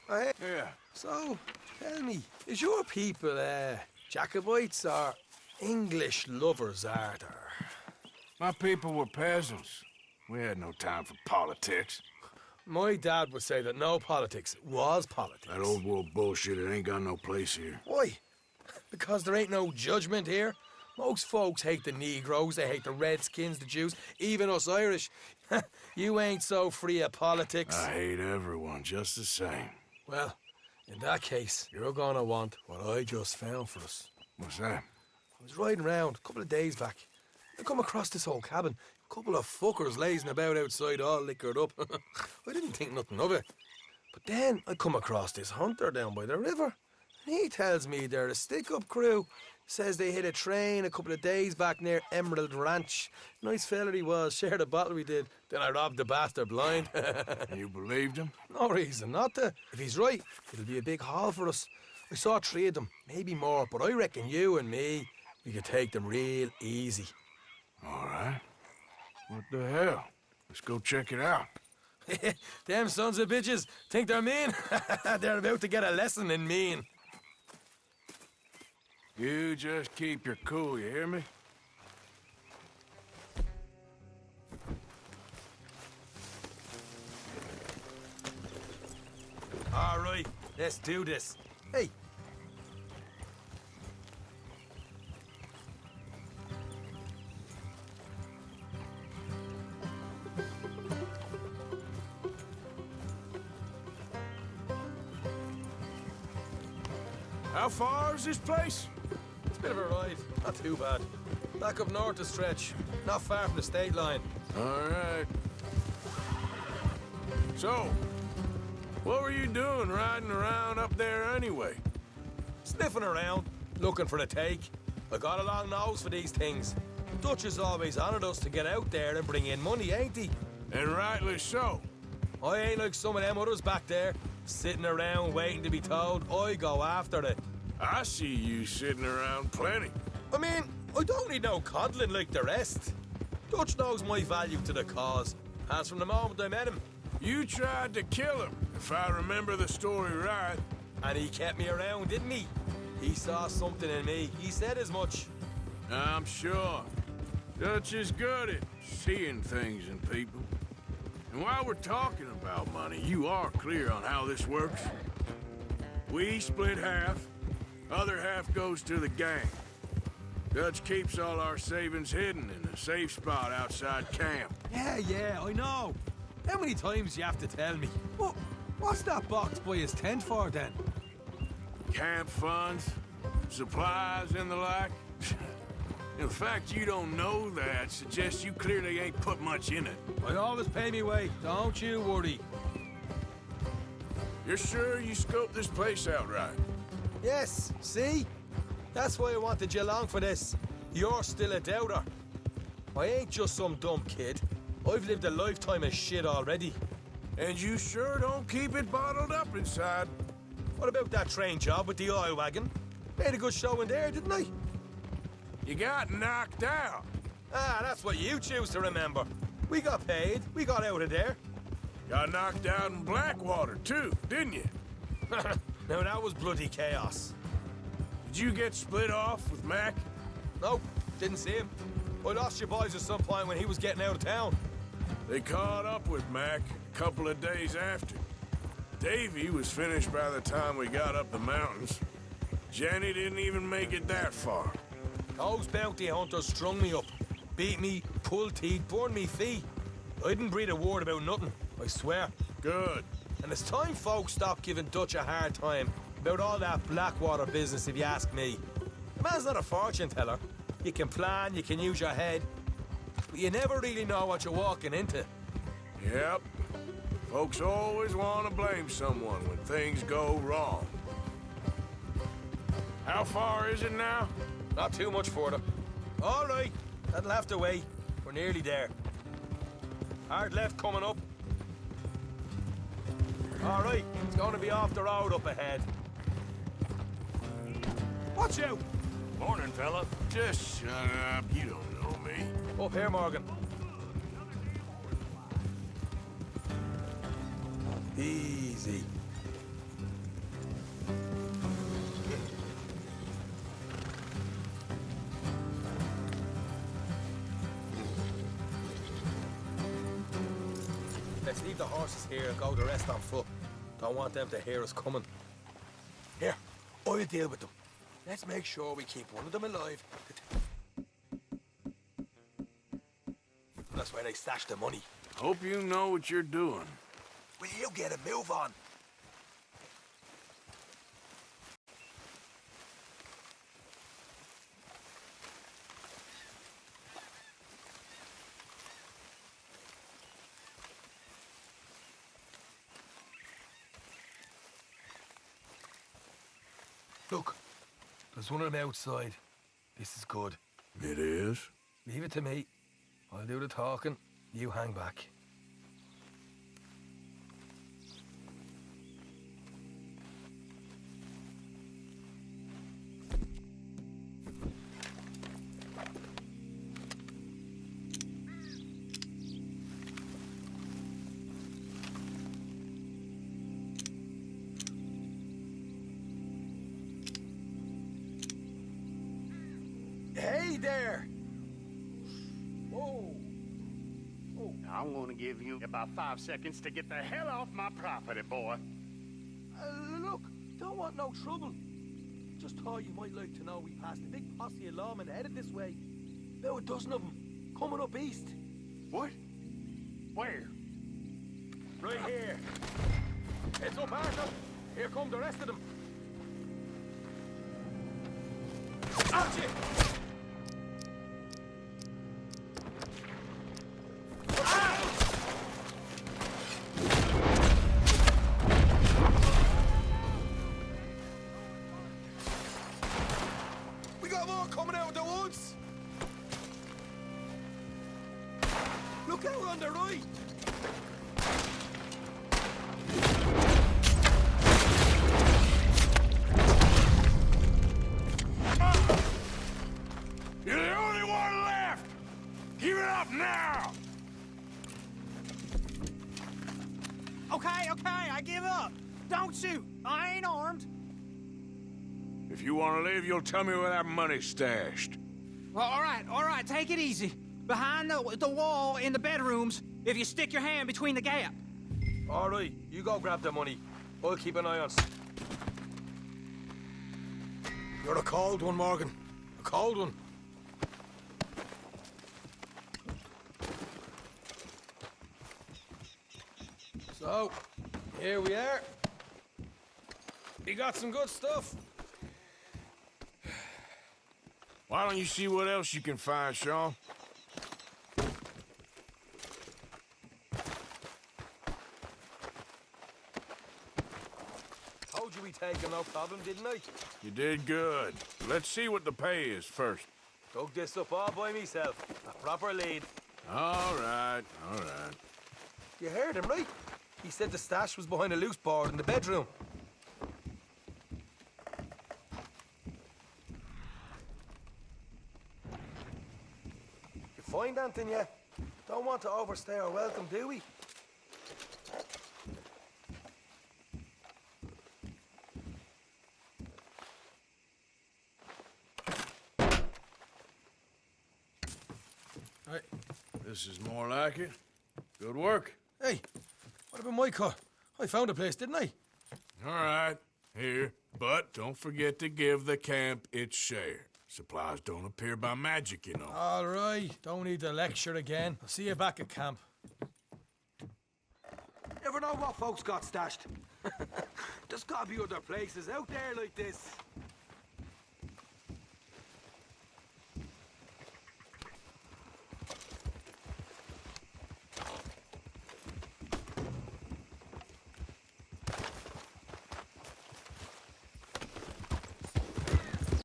Hey, Yeah. so, tell me, is your people, Jacobites or English lovers, Arthur? My people were peasants. We had no time for politics. My dad would say that no politics was politics. That old world bullshit, it ain't got no place here. Why? Because there ain't no judgment here? Most folks hate the Negroes, they hate the Redskins, the Jews, even us Irish. You ain't so free of politics. I hate everyone just the same. Well, in that case, you're gonna want what I just found for us. What's that? I was riding around a couple of days back. I come across this old cabin. A couple of fuckers lazing about outside all liquored up. I didn't think nothing of it. But then I come across this hunter down by the river. And he tells me they're a stick-up crew. Says they hit a train a couple of days back near Emerald Ranch. Nice fella he was, shared a bottle we did. Then I robbed the bastard blind. You believed him? No reason not to. If he's right, it'll be a big haul for us. I saw 3 of them, maybe more, but I reckon you and me, we could take them real easy. All right. What the hell? Let's go check it out. Them sons of bitches think they're mean. They're about to get a lesson in mean. You just keep your cool, you hear me? All right, let's do this. Hey. How far is this place? It's a bit of a ride, not too bad. Back up north a stretch, not far from the state line. All right. So, what were you doing riding around up there anyway? Sniffing around, looking for the take. I got a long nose for these things. Dutch has always honoured us to get out there and bring in money, ain't he? And rightly so. I ain't like some of them others back there, sitting around waiting to be told. I go after it. I see you sitting around plenty. I mean, I don't need no coddling like the rest. Dutch knows my value to the cause, as from the moment I met him. You tried to kill him, if I remember the story right. And he kept me around, didn't he? He saw something in me. He said as much. I'm sure. Dutch is good at seeing things in people. And while we're talking about money, you are clear on how this works? We split half. Other half goes to the gang. Dutch keeps all our savings hidden in a safe spot outside camp. Yeah, I know. How many times you have to tell me? What's that box by his tent for, then? Camp funds, supplies, and the like. The fact you don't know that suggests you clearly ain't put much in it. I always pay me way, don't you worry. You're sure you scoped this place out right? Yes, see? That's why I wanted you along for this. You're still a doubter. I ain't just some dumb kid. I've lived a lifetime of shit already. And you sure don't keep it bottled up inside. What about that train job with the oil wagon? Made a good show in there, didn't I? You got knocked out. Ah, that's what you choose to remember. We got paid. We got out of there. Got knocked out in Blackwater, too, didn't you? Now, that was bloody chaos. Did you get split off with Mac? Nope, didn't see him. I lost your boys at some point when he was getting out of town. They caught up with Mac a couple of days after. Davy was finished by the time we got up the mountains. Jenny didn't even make it that far. Those bounty hunters strung me up. Beat me, pulled teeth, burned me feet. I didn't breathe a word about nothing, I swear. Good. And it's time folks stop giving Dutch a hard time about all that Blackwater business, if you ask me. The man's not a fortune teller. You can plan, you can use your head, but you never really know what you're walking into. Yep. Folks always want to blame someone when things go wrong. How far is it now? Not too much further. All right, that'll have to wait. We're nearly there. Hard left coming up. All right, it's going to be off the road up ahead. Watch out! Morning, fella. Just shut up. You don't know me. Up here, Morgan. Easy. leave the horses here and go the rest on foot. Don't want them to hear us coming. Here, I'll deal with them. Let's make sure we keep one of them alive. That's where they stash the money. Hope you know what you're doing. Will you get a move on? Look, there's one of them outside. This is good. It is? Leave it to me. I'll do the talking. You hang back. Hey there! Whoa! I'm gonna give you about 5 seconds to get the hell off my property, boy. Look, don't want no trouble. Just thought you might like to know we passed a big posse of lawmen headed this way. About a dozen of them, coming up east. What? Where? Right here. It's up, Arthur. Here come the rest of them. Archie! We got more coming out of the woods. Look out on the right. You're the only one left! Give it up now! Okay, I give up. Don't shoot. I ain't armed. If you want to leave, you'll tell me where that money's stashed. Well, all right, take it easy. Behind the wall in the bedrooms, if you stick your hand between the gap. All right, you go grab the money. I'll keep an eye on. You're a cold one, Morgan. A cold one. So, here we are. You got some good stuff. Why don't you see what else you can find, Sean? Told you we take him, no problem, didn't I? You did good. Let's see what the pay is first. Dug this up all by myself. A proper lead. All right, all right. You heard him, right? He said the stash was behind a loose board in the bedroom. You find anything yet? Don't want to overstay our welcome, do we? Right. This is more like it. Good work. Hey, what about my car? I found a place, didn't I? All right, here. But don't forget to give the camp its share. Supplies don't appear by magic, you know. All right, don't need the lecture again. I'll see you back at camp. Never know what folks got stashed. There's gotta be other places out there like this.